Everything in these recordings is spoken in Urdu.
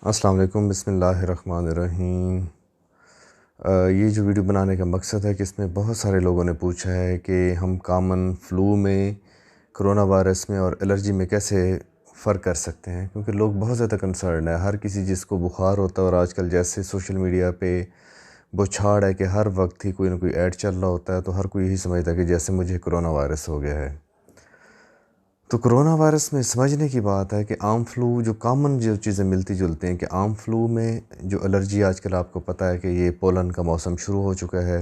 السلام علیکم، بسم اللہ الرحمن الرحیم۔ یہ جو ویڈیو بنانے کا مقصد ہے کہ اس میں بہت سارے لوگوں نے پوچھا ہے کہ ہم کامن فلو میں، کرونا وائرس میں اور الرجی میں کیسے فرق کر سکتے ہیں، کیونکہ لوگ بہت زیادہ کنسرن ہے۔ ہر کسی جس کو بخار ہوتا ہے، اور آج کل جیسے سوشل میڈیا پہ بچھاڑ ہے کہ ہر وقت ہی کوئی نہ کوئی ایڈ چل رہا ہوتا ہے، تو ہر کوئی یہی سمجھتا ہے کہ جیسے مجھے کرونا وائرس ہو گیا ہے۔ تو کرونا وائرس میں سمجھنے کی بات ہے کہ عام فلو جو کامن جو چیزیں ملتی جلتی ہیں، کہ عام فلو میں جو الرجی آج کل آپ کو پتہ ہے کہ یہ پولن کا موسم شروع ہو چکا ہے۔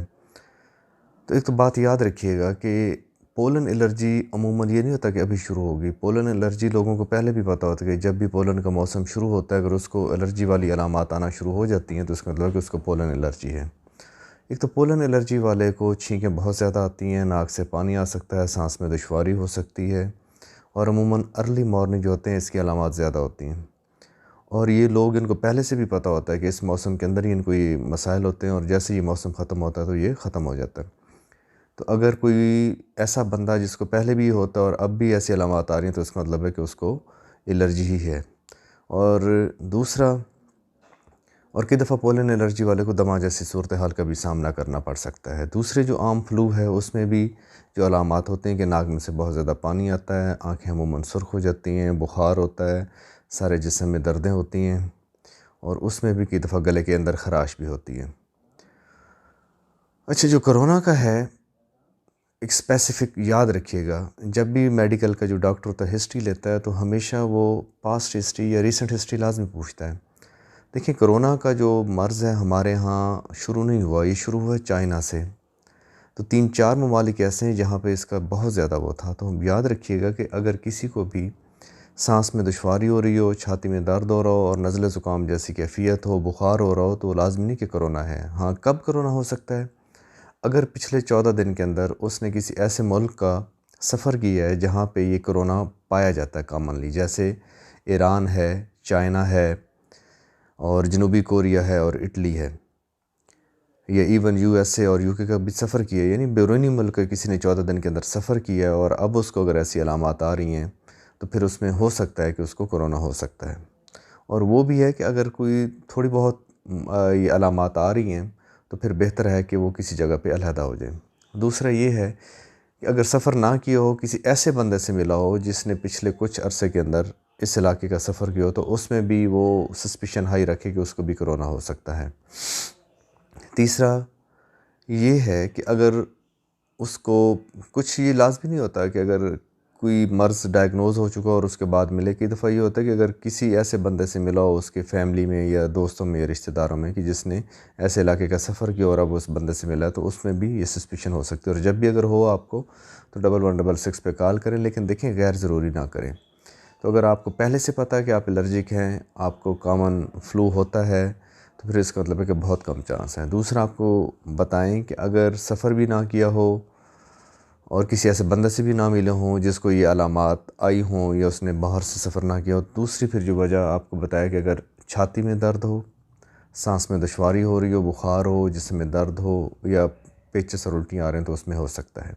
تو ایک تو بات یاد رکھیے گا کہ پولن الرجی عموماً یہ نہیں ہوتا کہ ابھی شروع ہوگی۔ پولن الرجی لوگوں کو پہلے بھی پتہ ہوتا ہے کہ جب بھی پولن کا موسم شروع ہوتا ہے، اگر اس کو الرجی والی علامات آنا شروع ہو جاتی ہیں تو اس کا مطلب ہے کہ اس کو پولن الرجی ہے۔ ایک تو پولن الرجی والے کو چھینکیں بہت زیادہ آتی ہیں، ناک سے پانی آ سکتا ہے، سانس میں دشواری ہو سکتی ہے، اور عموماً ارلی مارننگ جو ہوتے ہیں اس کی علامات زیادہ ہوتی ہیں، اور یہ لوگ ان کو پہلے سے بھی پتہ ہوتا ہے کہ اس موسم کے اندر ہی ان کو یہ مسائل ہوتے ہیں، اور جیسے یہ موسم ختم ہوتا ہے تو یہ ختم ہو جاتا ہے۔ تو اگر کوئی ایسا بندہ جس کو پہلے بھی ہوتا ہے اور اب بھی ایسی علامات آ رہی ہیں تو اس کا مطلب ہے کہ اس کو الرجی ہی ہے۔ اور دوسرا، اور کئی دفعہ پولن الرجی والے کو دمہ جیسی صورتحال کا بھی سامنا کرنا پڑ سکتا ہے۔ دوسرے جو عام فلو ہے اس میں بھی جو علامات ہوتے ہیں کہ ناک میں سے بہت زیادہ پانی آتا ہے، آنکھیں عموماً سرخ ہو جاتی ہیں، بخار ہوتا ہے، سارے جسم میں دردیں ہوتی ہیں، اور اس میں بھی کئی دفعہ گلے کے اندر خراش بھی ہوتی ہے۔ اچھا، جو کرونا کا ہے ایک اسپیسیفک یاد رکھیے گا، جب بھی میڈیکل کا جو ڈاکٹر ہوتا ہے ہسٹری لیتا ہے تو ہمیشہ وہ پاسٹ ہسٹری یا ریسنٹ ہسٹری لازمی پوچھتا ہے۔ دیکھیں، کرونا کا جو مرض ہے ہمارے ہاں شروع نہیں ہوا، یہ شروع ہوا ہے چائنا سے۔ تو 3-4 ممالک ایسے ہیں جہاں پہ اس کا بہت زیادہ وہ تھا۔ تو ہم یاد رکھیے گا کہ اگر کسی کو بھی سانس میں دشواری ہو رہی ہو، چھاتی میں درد ہو رہا ہو، اور نزلہ زکام جیسی کیفیت ہو، بخار ہو رہا ہو، تو لازمی نہیں کہ کرونا ہے۔ ہاں، کب کرونا ہو سکتا ہے؟ اگر پچھلے 14 دن کے اندر اس نے کسی ایسے ملک کا سفر کیا ہے جہاں پہ یہ کرونا پایا جاتا ہے کامنلی، جیسے ایران ہے، چائنا ہے، اور جنوبی کوریا ہے، اور اٹلی ہے، یا ایون یو ایس اے اور یو کے کا بھی سفر کیا ہے، یعنی بیرونی ملک کا کسی نے 14 دن کے اندر سفر کیا ہے، اور اب اس کو اگر ایسی علامات آ رہی ہیں تو پھر اس میں ہو سکتا ہے کہ اس کو کرونا ہو سکتا ہے۔ اور وہ بھی ہے کہ اگر کوئی تھوڑی بہت یہ علامات آ رہی ہیں تو پھر بہتر ہے کہ وہ کسی جگہ پہ علیحدہ ہو جائے۔ دوسرا یہ ہے کہ اگر سفر نہ کیا ہو، کسی ایسے بندے سے ملا ہو جس نے پچھلے کچھ عرصے کے اندر اس علاقے کا سفر کیا ہو، تو اس میں بھی وہ سسپیشن ہائی رکھے کہ اس کو بھی کرونا ہو سکتا ہے۔ تیسرا یہ ہے کہ اگر اس کو کچھ، یہ لازمی نہیں ہوتا کہ اگر کوئی مرض ڈائگنوز ہو چکا اور اس کے بعد ملے، کئی دفعہ یہ ہوتا ہے کہ اگر کسی ایسے بندے سے ملا ہو اس کے فیملی میں یا دوستوں میں یا رشتہ داروں میں کہ جس نے ایسے علاقے کا سفر کیا اور اب اس بندے سے ملا ہے، تو اس میں بھی یہ سسپیشن ہو سکتی ہے۔ اور جب بھی اگر ہو آپ کو تو 1166 پہ کال کریں، لیکن دیکھیں غیر ضروری نہ کریں۔ تو اگر آپ کو پہلے سے پتہ ہے کہ آپ الرجک ہیں، آپ کو کامن فلو ہوتا ہے، تو پھر اس کا مطلب ہے کہ بہت کم چانس ہیں۔ دوسرا، آپ کو بتائیں کہ اگر سفر بھی نہ کیا ہو اور کسی ایسے بندے سے بھی نہ ملے ہوں جس کو یہ علامات آئی ہوں، یا اس نے باہر سے سفر نہ کیا ہو، دوسری پھر جو وجہ آپ کو بتایا کہ اگر چھاتی میں درد ہو، سانس میں دشواری ہو رہی ہو، بخار ہو، جسم میں درد ہو، یا پیچس اور الٹیاں آ رہے ہیں، تو اس میں ہو سکتا ہے۔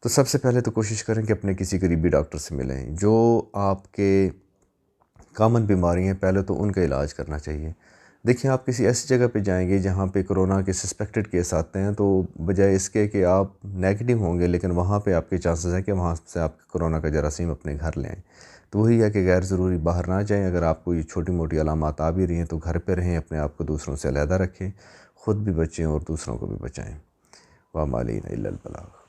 تو سب سے پہلے تو کوشش کریں کہ اپنے کسی قریبی ڈاکٹر سے ملیں۔ جو آپ کے کامن بیماری ہیں پہلے تو ان کا علاج کرنا چاہیے۔ دیکھیں، آپ کسی ایسی جگہ پہ جائیں گے جہاں پہ کرونا کے سسپیکٹڈ کیس آتے ہیں، تو بجائے اس کے کہ آپ نیگیٹو ہوں گے، لیکن وہاں پہ آپ کے چانسز ہیں کہ وہاں سے آپ کرونا کا جراثیم اپنے گھر لے آئیں۔ تو وہی ہے کہ غیر ضروری باہر نہ جائیں۔ اگر آپ کو یہ چھوٹی موٹی علامات آ بھی رہی ہیں تو گھر پہ رہیں، اپنے آپ کو دوسروں سے علیحدہ رکھیں، خود بھی بچیں اور دوسروں کو بھی بچائیں۔ وما علینا الا البلاغ۔